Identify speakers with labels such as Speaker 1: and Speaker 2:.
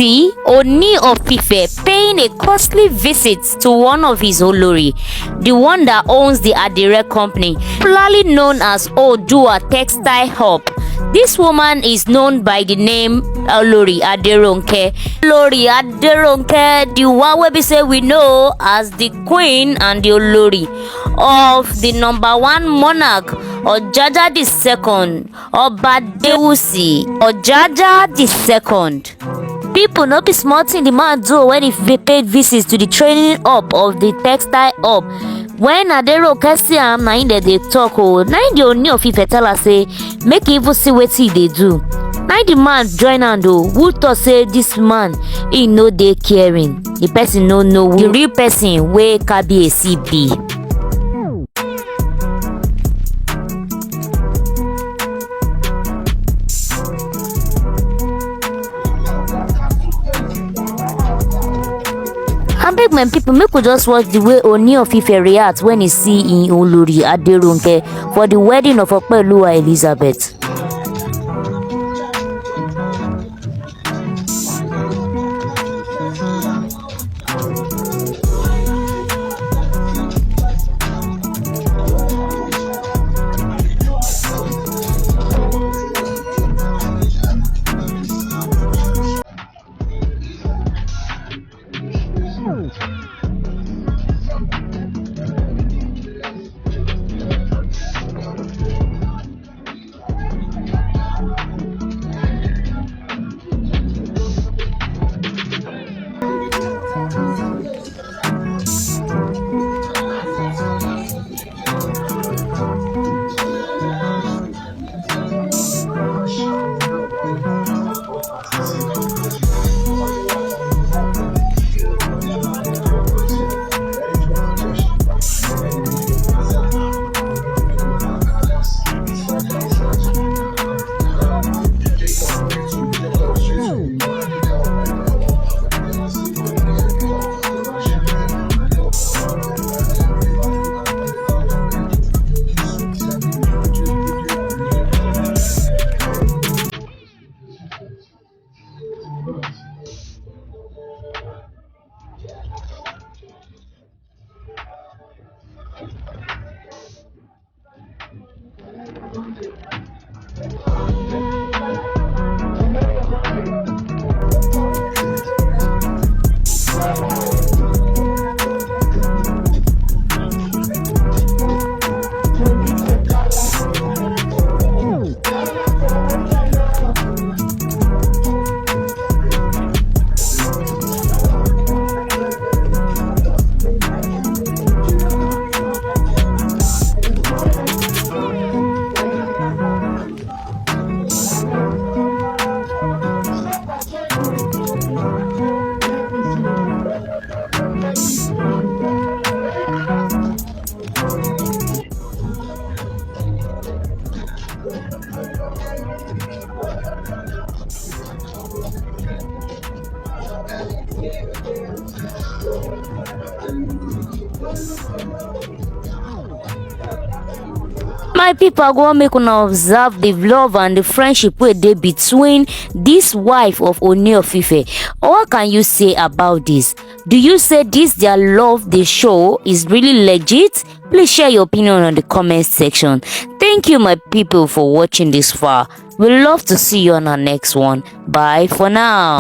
Speaker 1: see Ooni of Ife paying a costly visit to one of his Olori, the one that owns the Ayodele company, popularly known as Oduwa Textile Hub. This woman is known by the name Olori Adegoke. Olori Adegoke, the one wey be say we know as the queen and the Olori of the number one monarch, Ojaja II, Obadewusi, Ojaja II. People no be small thing the man do when he paid visits to the training up of the textile hub. When Adegoke see am, na im dey talk o. Na im the Ooni of Ife tell her say make e even see wetin e dey do. Na the man join hand o. Who talk say this man he no dey caring? The person no know the real person wey Kabiyesi be. Abeg my people, make we just watch the way Ooni of Ife react when he see in Olori Adegoke for the wedding of Opeoluwa Elizabeth. My people, I go make una observe the love and the friendship wey dey between this wife of Ooni of Ife. What can you say about this? Do you say this their love they show is really legit? Please share your opinion on the comment section. Thank you, my people, for watching this far. We love to see you on our next one. Bye for now.